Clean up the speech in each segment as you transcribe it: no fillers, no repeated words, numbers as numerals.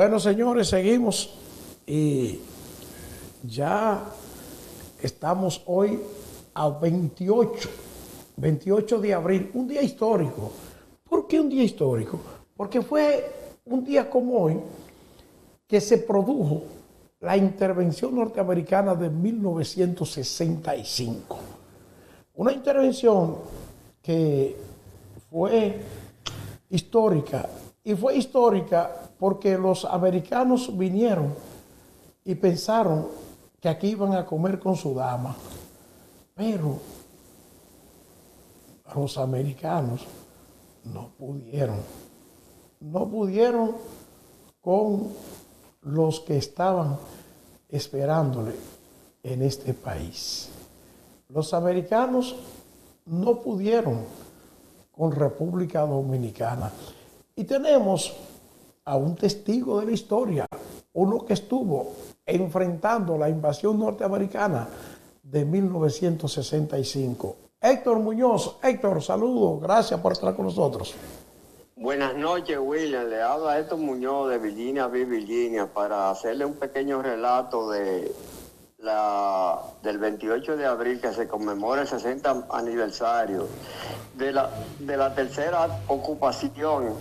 Bueno, señores, seguimos y ya estamos hoy a 28 de abril, un día histórico. ¿Por qué un día histórico? Porque fue un día como hoy que se produjo la intervención norteamericana de 1965. Una intervención que fue histórica, y fue histórica porque los americanos vinieron y pensaron que aquí iban a comer con su dama, pero los americanos no pudieron con los que estaban esperándole en este país. Los americanos no pudieron con República Dominicana. Y tenemos a un testigo de la historia, uno que estuvo enfrentando la invasión norteamericana de 1965. Héctor Muñoz. Héctor, saludos, gracias por estar con nosotros. Buenas noches, William. Le habla Héctor Muñoz de Virginia Beach, Virginia, para hacerle un pequeño relato del 28 de abril, que se conmemora el 60 aniversario de la tercera ocupación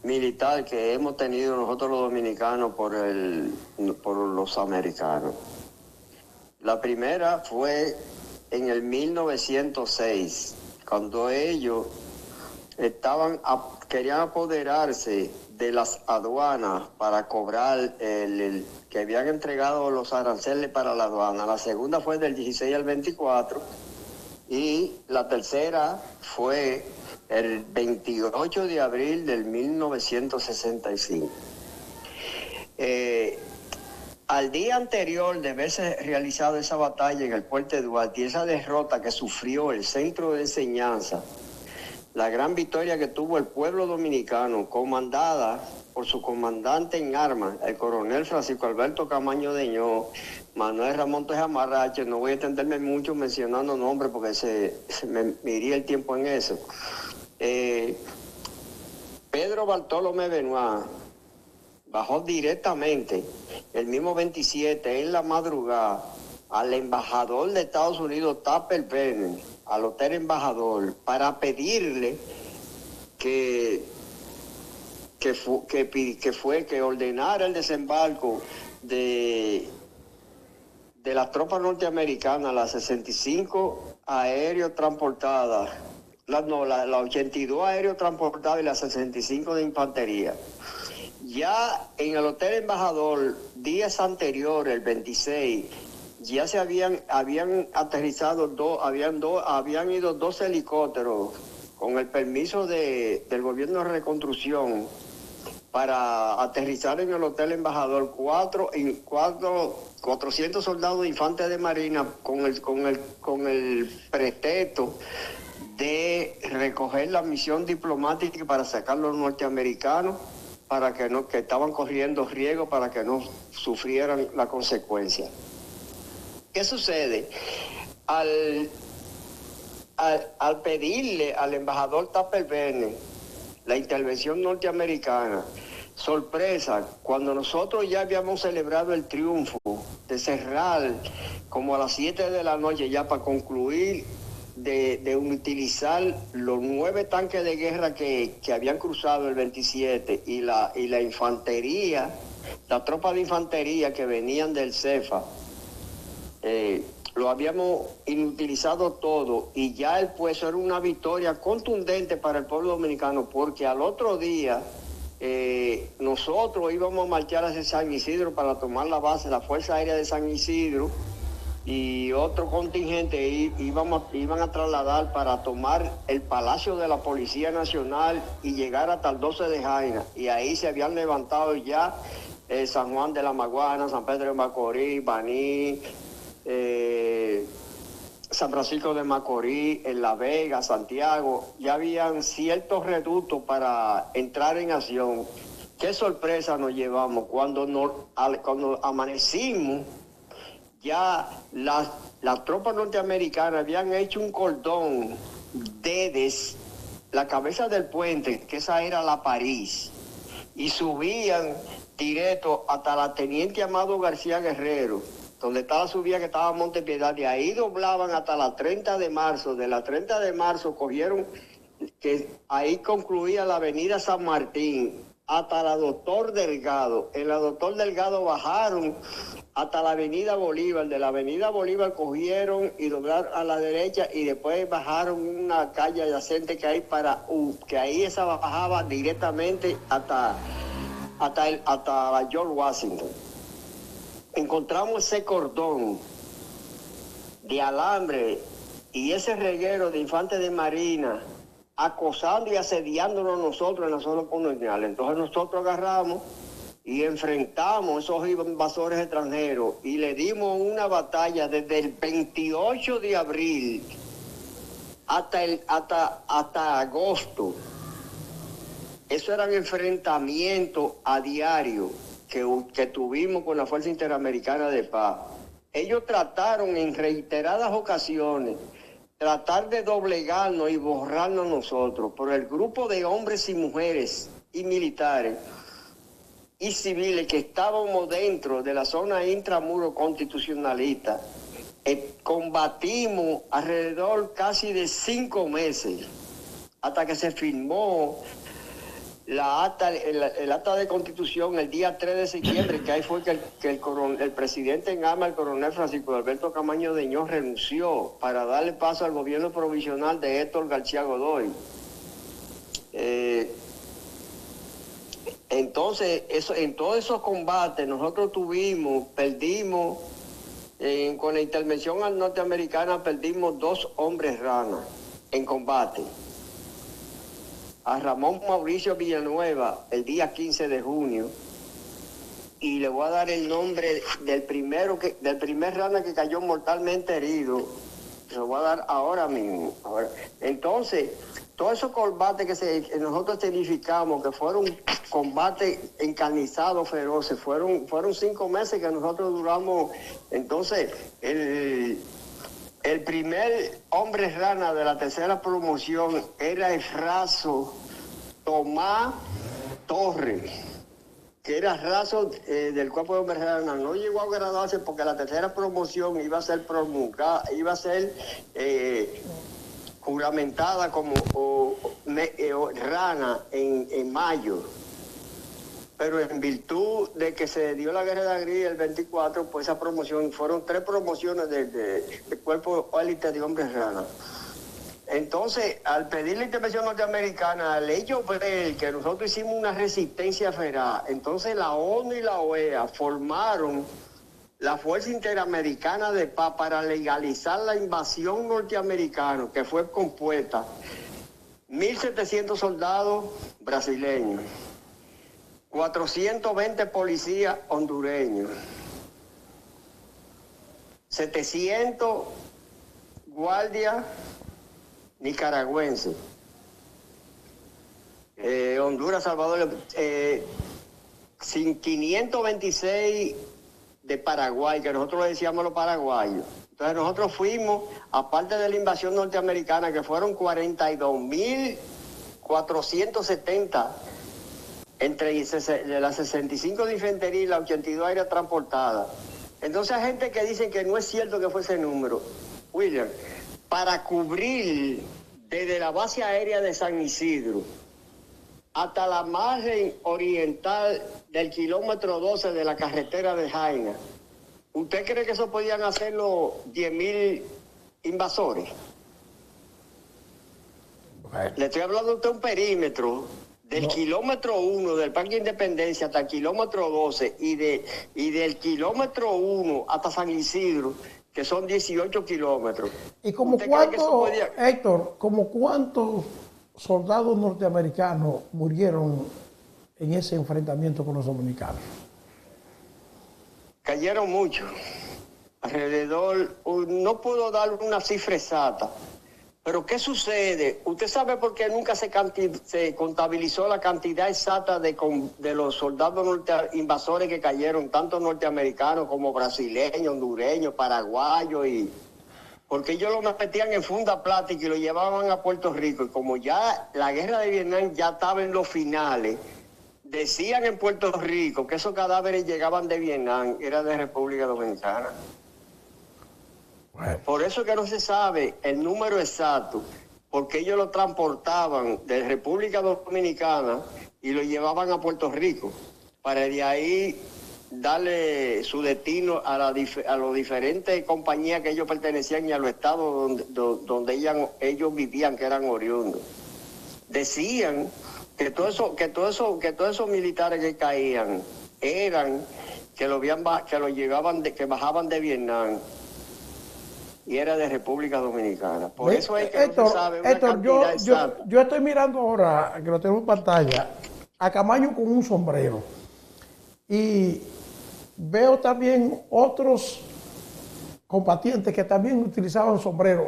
militar que hemos tenido nosotros los dominicanos por los americanos. La primera fue en el 1906, cuando ellos querían apoderarse de las aduanas para cobrar que habían entregado los aranceles para la aduana. La segunda fue del 16 al 24 y la tercera fue el 28 de abril del 1965. Al día anterior de haberse realizado esa batalla en el Puerto de Duarte y esa derrota que sufrió el centro de enseñanza, la gran victoria que tuvo el pueblo dominicano, comandada por su comandante en armas, el coronel Francisco Alberto Camaño Deñó, Manuel Ramón Teja Marrache, no voy a extenderme mucho mencionando nombres porque se me iría el tiempo en eso. Pedro Bartolomé Benoit bajó directamente el mismo 27 en la madrugada al embajador de Estados Unidos, Tupper Bennett, al hotel embajador, para pedirle que ordenara el desembarco de las tropas norteamericanas, las 65 aéreos transportadas, las 82 aéreos transportados y las 65 de infantería. Ya en el hotel embajador, días anteriores, el 26, ya se habían aterrizado habían ido dos helicópteros con el permiso del gobierno de reconstrucción para aterrizar en el hotel embajador 400 soldados de infantes de marina con el pretexto de recoger la misión diplomática para sacar a los norteamericanos que estaban corriendo riesgo para que no sufrieran la consecuencia. ¿Qué sucede? Al pedirle al embajador Tupper Bennett la intervención norteamericana, sorpresa, cuando nosotros ya habíamos celebrado el triunfo de cerrar como a las 7 de la noche ya para concluir de utilizar los 9 tanques de guerra que habían cruzado el 27 y la infantería, la tropa de infantería que venían del CEFA, lo habíamos inutilizado todo y ya eso era una victoria contundente para el pueblo dominicano, porque al otro día nosotros íbamos a marchar hacia San Isidro para tomar la base, la Fuerza Aérea de San Isidro, y otro contingente iban a trasladar para tomar el Palacio de la Policía Nacional y llegar hasta el 12 de Jaina. Y ahí se habían levantado ya San Juan de la Maguana, San Pedro de Macorís, Baní, San Francisco de Macorís, en La Vega, Santiago. Ya habían ciertos reductos para entrar en acción. Qué sorpresa nos llevamos cuando amanecimos. Ya las tropas norteamericanas habían hecho un cordón desde la cabeza del puente, que esa era la París, y subían directo hasta la Teniente Amado García Guerrero, donde está la subida que estaba Montepiedad, de ahí doblaban hasta la 30 de marzo, de la 30 de marzo cogieron, que ahí concluía la avenida San Martín, hasta la Doctor Delgado. En la Doctor Delgado bajaron hasta la avenida Bolívar, de la avenida Bolívar cogieron y doblaron a la derecha y después bajaron una calle adyacente que hay que ahí esa bajaba directamente hasta la George Washington. Encontramos ese cordón de alambre y ese reguero de infantes de marina acosando y asediándonos nosotros en la zona colonial. Entonces nosotros agarramos y enfrentamos esos invasores extranjeros y le dimos una batalla desde el 28 de abril hasta agosto. Eso eran enfrentamientos a diario que tuvimos con la Fuerza Interamericana de Paz. Ellos trataron en reiteradas ocasiones tratar de doblegarnos y borrarnos nosotros, por el grupo de hombres y mujeres y militares y civiles que estábamos dentro de la zona intramuro constitucionalista. Combatimos alrededor casi de 5 meses hasta que se firmó el acta de constitución el día 3 de septiembre, que ahí fue que el presidente en armas, el coronel Francisco Alberto Camaño Deñón, renunció para darle paso al gobierno provisional de Héctor García Godoy. Entonces, en todos esos combates nosotros perdimos, con la intervención norteamericana, perdimos 2 hombres ranas en combate. A Ramón Mauricio Villanueva el día 15 de junio, y le voy a dar el nombre del primer rana que cayó mortalmente herido. Lo voy a dar ahora mismo. Entonces, todos esos combates que nosotros significamos, que fueron combates encarnizados, feroces, fueron 5 meses que nosotros duramos. Entonces, el primer hombre rana de la tercera promoción era el raso Tomás Torres, que era raso del cuerpo de hombre rana. No llegó a graduarse porque la tercera promoción iba a ser promulgada, iba a ser juramentada como rana en mayo. Pero en virtud de que se dio la guerra de Agria el 24, pues esa promoción, fueron 3 promociones del cuerpo élite de hombres rana. Entonces, al pedir la intervención norteamericana, al ellos ver que nosotros hicimos una resistencia feraz, entonces la ONU y la OEA formaron la Fuerza Interamericana de Paz para legalizar la invasión norteamericana, que fue compuesta 1.700 soldados brasileños, 420 policías hondureños, 700 guardias nicaragüenses, Honduras, Salvador, 526 de Paraguay, que nosotros le decíamos los paraguayos. Entonces nosotros fuimos, aparte de la invasión norteamericana, que fueron 42.470 entre de las 65 de infantería y las 82 aéreas transportadas. Entonces hay gente que dice que no es cierto que fue ese número. William, para cubrir desde la base aérea de San Isidro hasta la margen oriental del kilómetro 12 de la carretera de Jaina, ¿usted cree que eso podían hacerlo 10.000 invasores? Bueno. Le estoy hablando de usted un perímetro del kilómetro 1 del Parque Independencia hasta el kilómetro 12 y del kilómetro 1 hasta San Isidro, que son 18 kilómetros. ¿Y como cuánto, Héctor, como cuántos soldados norteamericanos murieron en ese enfrentamiento con los dominicanos? Cayeron muchos. Alrededor, no puedo dar una cifra exacta. Pero ¿qué sucede? ¿Usted sabe por qué nunca se contabilizó la cantidad exacta de los soldados invasores que cayeron, tanto norteamericanos como brasileños, hondureños, paraguayos? Porque ellos lo metían en funda plástica y lo llevaban a Puerto Rico. Y como ya la guerra de Vietnam ya estaba en los finales, decían en Puerto Rico que esos cadáveres llegaban de Vietnam, era de República Dominicana. Bueno. Por eso que no se sabe el número exacto, porque ellos lo transportaban de República Dominicana y lo llevaban a Puerto Rico, para de ahí darle su destino a las diferentes compañías que ellos pertenecían y a los estados donde ellos vivían, que eran oriundos. Decían que todos esos militares que caían eran que lo llevaban que bajaban de Vietnam y era de República Dominicana. Por eso es que Héctor, no se sabe una Héctor, cantidad exacta. yo estoy mirando ahora, que lo tengo en pantalla, a Camaño con un sombrero. Y veo también otros combatientes que también utilizaban sombreros.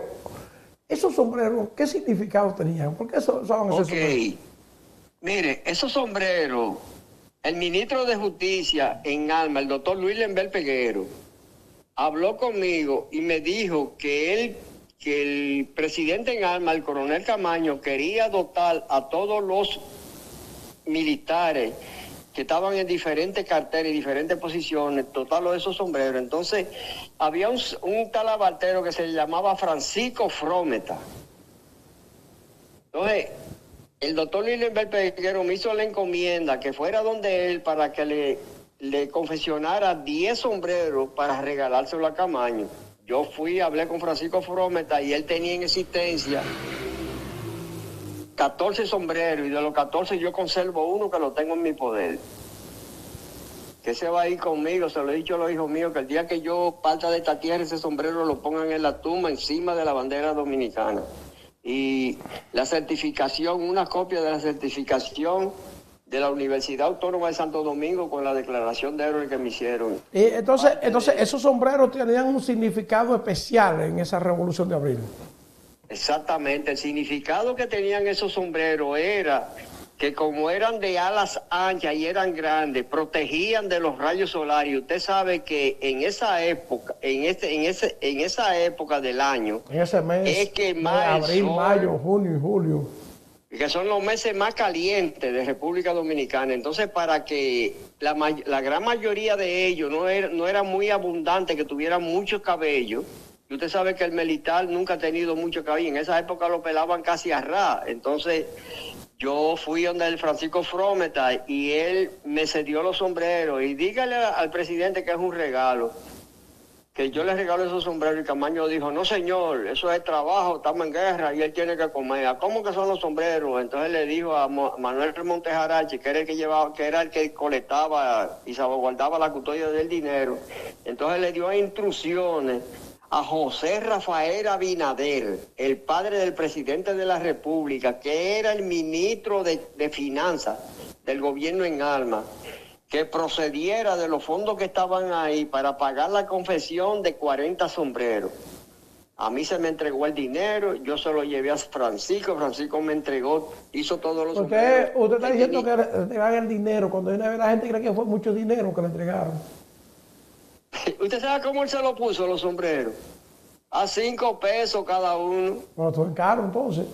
¿Esos sombreros qué significado tenían? ¿Por qué usaban esos sombreros? Mire, esos sombreros, el ministro de Justicia en Alma, el doctor Luis Lembel Peguero, habló conmigo y me dijo que el presidente en Alma, el coronel Camaño, quería dotar a todos los militares que estaban en diferentes carteles y diferentes posiciones, dotarlos de esos sombreros. Entonces, había un talabartero que se llamaba Francisco Frometa. Entonces, el doctor Luis Lembel Peguero me hizo la encomienda que fuera donde él para que le confeccionara 10 sombreros para regalárselo a Camaño. Yo fui, hablé con Francisco Frometa y él tenía en existencia 14 sombreros y de los 14 yo conservo uno que lo tengo en mi poder. Que se va a ir conmigo, se lo he dicho a los hijos míos, que el día que yo parta de esta tierra ese sombrero lo pongan en la tumba encima de la bandera dominicana. Y la certificación, una copia de la certificación de la Universidad Autónoma de Santo Domingo con la declaración de héroe que me hicieron. Entonces esos sombreros tenían un significado especial en esa Revolución de Abril. Exactamente, el significado que tenían esos sombreros era que como eran de alas anchas y eran grandes, protegían de los rayos solares. Y usted sabe que en esa época, en esa época del año, en ese mes, es que más abril, mayo, junio y julio, que son los meses más calientes de República Dominicana. Entonces, para que la gran mayoría de ellos no era muy abundante, que tuvieran mucho cabello. Y usted sabe que el militar nunca ha tenido mucho cabello. En esa época lo pelaban casi a ras. Entonces, yo fui donde el Francisco Frometa y él me cedió los sombreros. Y dígale al presidente que es un regalo, que yo le regalo esos sombreros. Y Camaño dijo, no señor, eso es trabajo, estamos en guerra y él tiene que comer. ¿Cómo que son los sombreros? Entonces le dijo a Manuel Montejarache, que era el que llevaba, que era el que colectaba y salvaguardaba la custodia del dinero. Entonces le dio instrucciones a José Rafael Abinader, el padre del presidente de la República, que era el ministro de Finanzas del gobierno en Alma, que procediera de los fondos que estaban ahí para pagar la confección de 40 sombreros. A mí se me entregó el dinero, yo se lo llevé a Francisco me entregó, hizo todos los sombreros. Usted está diciendo que le entregaron el dinero, cuando la gente cree que fue mucho dinero que le entregaron. ¿Usted sabe cómo él se lo puso, los sombreros? A 5 pesos cada uno. Bueno, todo es caro entonces.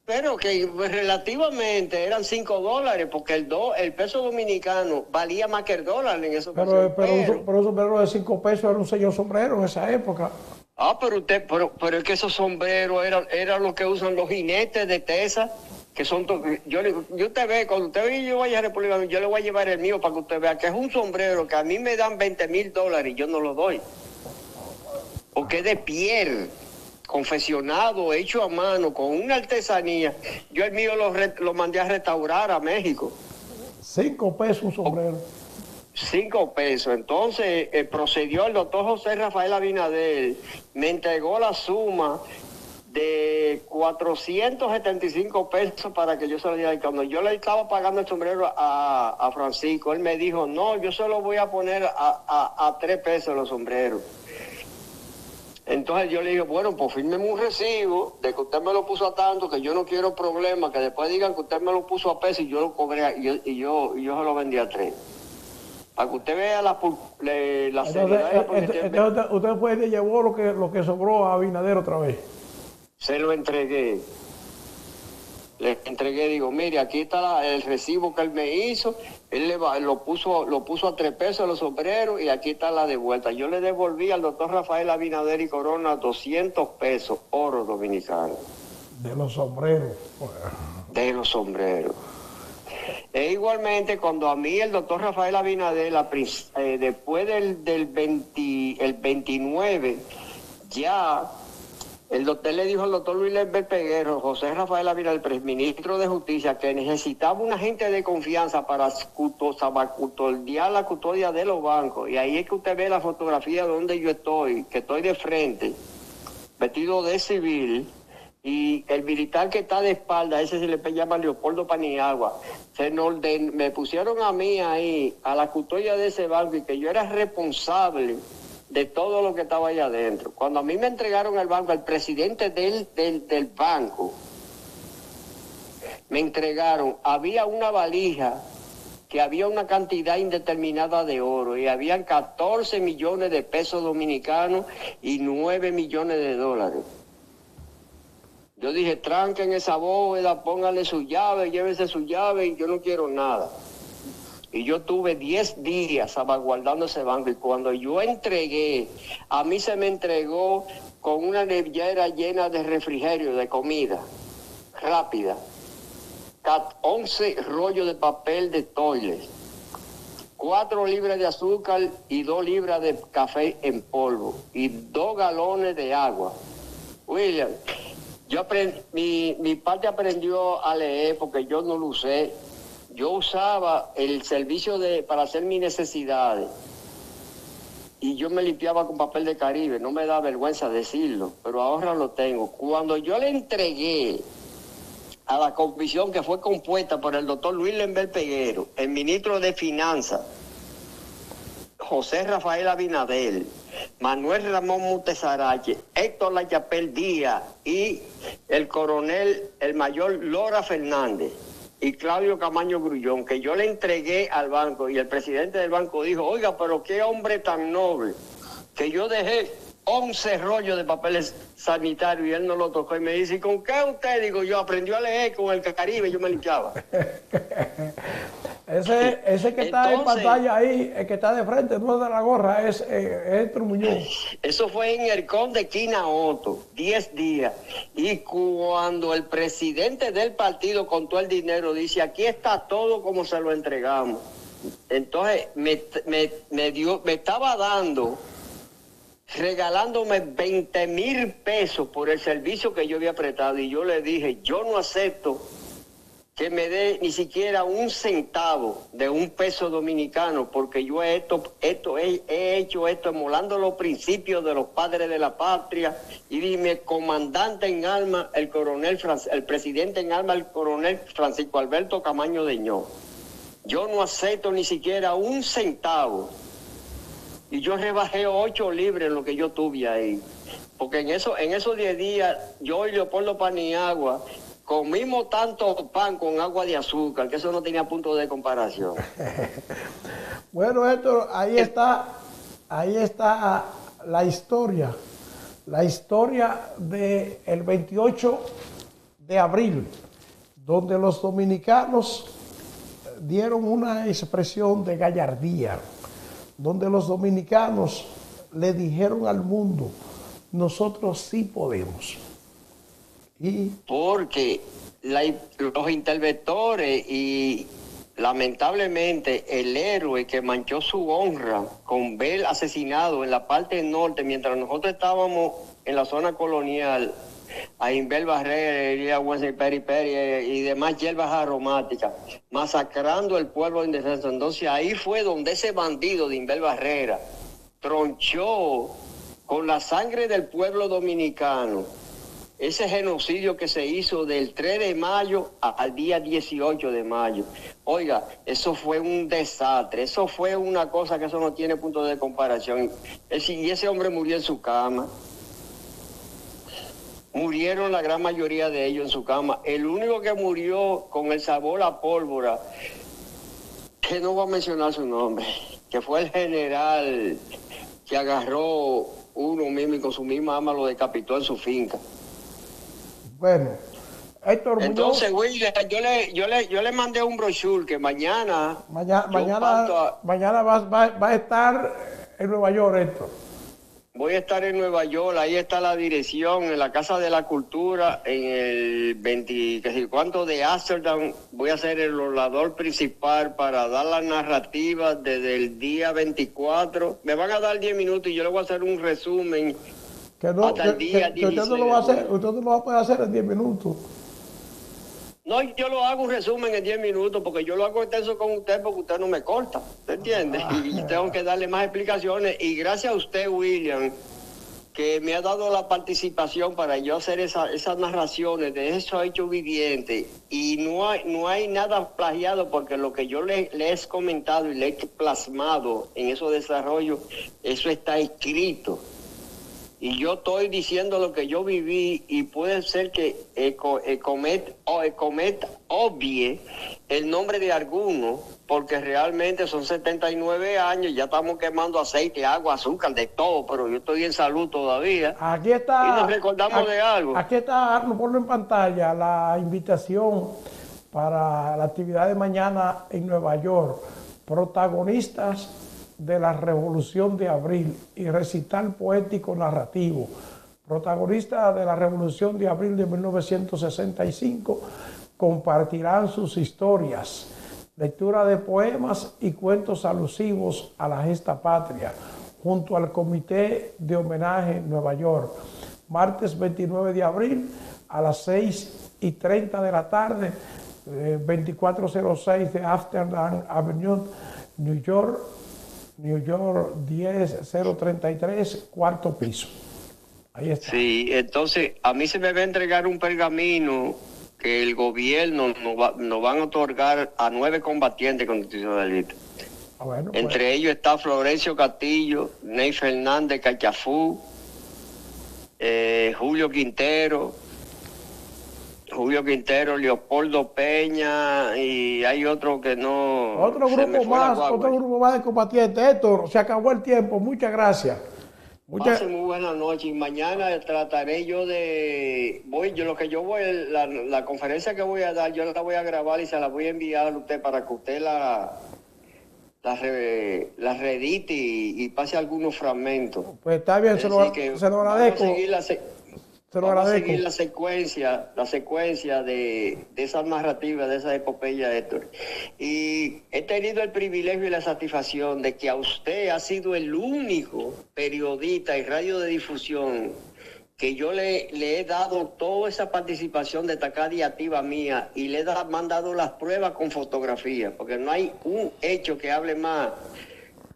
Pero que relativamente eran $5, porque el peso dominicano valía más que el dólar en esos Pero un sombrero de 5 pesos era un señor sombrero en esa época. Pero es que esos sombreros eran lo que usan los jinetes de Tesa, que son usted ve, cuando usted ve yo vaya a República Dominicana, yo le voy a llevar el mío para que usted vea que es un sombrero que a mí me dan $20,000 y yo no lo doy. Porque es de piel, confeccionado, hecho a mano, con una artesanía. Yo el mío lo mandé a restaurar a México. 5 pesos un sombrero. 5 pesos. Entonces procedió el doctor José Rafael Abinader, me entregó la suma de 475 pesos para que yo se lo diera. Y cuando yo le estaba pagando el sombrero a Francisco, él me dijo, no, yo se lo voy a poner a 3 pesos los sombreros. Entonces yo le dije, bueno, pues fírmeme un recibo de que usted me lo puso a tanto, que yo no quiero problemas, que después digan que usted me lo puso a peso y yo lo cobré y yo se lo vendí a 3. Para que usted vea la seriedad. Entonces usted fue y le llevó lo que sobró a Abinader otra vez. Se lo entregué. Le entregué, digo, mire, aquí está el recibo que él me hizo, él lo puso a 3 pesos a los sombreros y aquí está la de vuelta. Yo le devolví al doctor Rafael Abinader y Corona 200 pesos, oro dominicano. De los sombreros. De los sombreros. E igualmente, cuando a mí el doctor Rafael Abinader, después del 29, ya... El doctor le dijo al doctor Luis Lembert Peguero, José Rafael Abinader, el ministro de Justicia, que necesitaba una gente de confianza para custodiar la custodia de los bancos. Y ahí es que usted ve la fotografía donde yo estoy, que estoy de frente, vestido de civil, y el militar que está de espalda, ese se le llama Leopoldo Paniagua, me pusieron a mí ahí, a la custodia de ese banco, y que yo era responsable de todo lo que estaba allá adentro. Cuando a mí me entregaron el banco, al presidente del banco, me entregaron, había una valija que había una cantidad indeterminada de oro y habían 14 millones de pesos dominicanos y 9 millones de dólares. Yo dije, tranquen esa bóveda, pónganle su llave, llévese su llave y yo no quiero nada. Y yo tuve 10 días salvaguardando ese banco y cuando yo entregué, a mí se me entregó con una nevera llena de refrigerio, de comida rápida, 11 rollos de papel de toilet, 4 libras de azúcar y 2 libras de café en polvo y 2 galones de agua. William, mi parte aprendió a leer porque yo no lo usé. Yo usaba el servicio para hacer mis necesidades y yo me limpiaba con papel de Caribe, no me da vergüenza decirlo, pero ahora lo tengo. Cuando yo le entregué a la comisión que fue compuesta por el doctor Luis Lembert Peguero, el ministro de Finanzas, José Rafael Abinader, Manuel Ramón Montesarache, Héctor Lachapelle Díaz y el mayor Lora Fernández y Claudio Camaño Grullón, que yo le entregué al banco y el presidente del banco dijo, oiga, pero qué hombre tan noble, que yo dejé 11 rollos de papeles sanitarios y él no lo tocó y me dice, ¿y con qué usted? Digo, yo aprendió a leer con el Caribe, yo me limpiaba. Ese que está en pantalla ahí, el que está de frente, no es de la gorra, es Héctor Muñoz. Eso fue en el Conde Quinaoto, 10 días. Y cuando el presidente del partido contó el dinero, dice, aquí está todo como se lo entregamos. Entonces me estaba regalándome 20,000 pesos por el servicio que yo había prestado. Y yo le dije, yo no acepto que me dé ni siquiera un centavo de un peso dominicano, porque yo he hecho esto emulando los principios de los padres de la patria, y dime, comandante en alma, el presidente en alma, el coronel Francisco Alberto Camaño Deñó. Yo no acepto ni siquiera un centavo. Y yo rebajé 8 libras en lo que yo tuve ahí. Porque en esos 10 días, yo y Leopoldo Paniagua comimos tanto pan con agua de azúcar, que eso no tenía punto de comparación. Bueno, Héctor, ahí está la historia del 28 de abril, donde los dominicanos dieron una expresión de gallardía, donde los dominicanos le dijeron al mundo, nosotros sí podemos. Porque los interventores y lamentablemente el héroe que manchó su honra con ver asesinado en la parte norte, mientras nosotros estábamos en la zona colonial, a Inbel Barrera, Peri y demás hierbas aromáticas, masacrando el pueblo indefenso. Entonces ahí fue donde ese bandido de Inbel Barrera tronchó con la sangre del pueblo dominicano ese genocidio que se hizo del 3 de mayo al día 18 de mayo. Oiga, eso fue un desastre, eso fue una cosa que eso no tiene punto de comparación. Y ese hombre murió en su cama. Murieron la gran mayoría de ellos en su cama. El único que murió con el sabor a pólvora, que no voy a mencionar su nombre, que fue el general que agarró uno mismo y con su misma arma lo decapitó en su finca. Bueno, Héctor Entonces, Muñoz, William, yo le mandé un brochure que mañana... mañana va a estar en Nueva York, Héctor. Voy a estar en Nueva York, ahí está la dirección, en la Casa de la Cultura, en el 20, que sé cuánto de Amsterdam. Voy a ser el orador principal para dar la narrativa desde el día 24. Me van a dar 10 minutos y yo le voy a hacer un resumen hasta el día 16. Usted no lo va a hacer, usted no lo va a poder hacer en 10 minutos. No, yo lo hago un resumen en 10 minutos porque yo lo hago extenso con usted porque usted no me corta, ¿te entiende? Y tengo que darle más explicaciones. Y gracias a usted, William, que me ha dado la participación para yo hacer esas narraciones de esos hechos vivientes. Y no hay nada plagiado porque lo que yo le he comentado y le he plasmado en esos desarrollos, eso está escrito. Y yo estoy diciendo lo que yo viví y puede ser que Ecomet obvie el nombre de alguno, porque realmente son 79 años, ya estamos quemando aceite, agua, azúcar, de todo, pero yo estoy en salud todavía. Aquí está. Y nos recordamos de algo. Aquí está, lo pongo en pantalla, la invitación para la actividad de mañana en Nueva York. Protagonistas de la Revolución de Abril y recital poético narrativo. Protagonistas de la Revolución de Abril de 1965 compartirán sus historias, lectura de poemas y cuentos alusivos a la gesta patria, junto al Comité de Homenaje Nueva York. Martes 29 de abril a las 6:30 de la tarde, 2406 de Amsterdam Avenue, New York 10033, cuarto piso. Ahí está. Sí, entonces a mí se me va a entregar un pergamino que el gobierno nos van a otorgar a 9 combatientes constitucionalistas. Bueno, entre ellos está Florencio Castillo, Ney Fernández Cachafú, Julio Quintero, Leopoldo Peña, y hay otro que no... Otro grupo más de combatientes. Héctor, se acabó el tiempo. Muchas gracias. Pasen muy buenas noches. Mañana trataré yo de... la conferencia que voy a dar, yo la voy a grabar y se la voy a enviar a usted para que usted la reedite y pase algunos fragmentos. Pues está bien, se lo agradezco. Vamos a seguir la secuencia de esas narrativas, de esa epopeya, Héctor. Y he tenido el privilegio y la satisfacción de que a usted ha sido el único periodista y radio de difusión que yo le he dado toda esa participación destacada y activa mía y le he mandado las pruebas con fotografía, porque no hay un hecho que hable más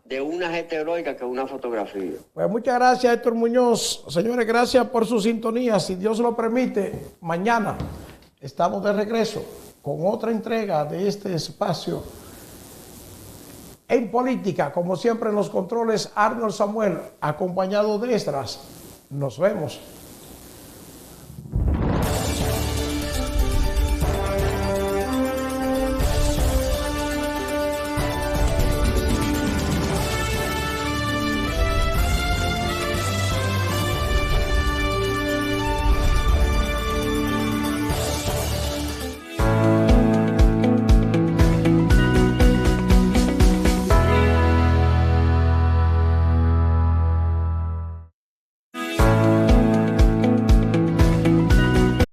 de una gesta heroica que una fotografía. Pues muchas gracias, Héctor Muñoz. Señores, gracias por su sintonía. Si Dios lo permite, mañana estamos de regreso con otra entrega de este espacio en política. Como siempre en los controles, Arnold Samuel, acompañado de Estras. Nos vemos.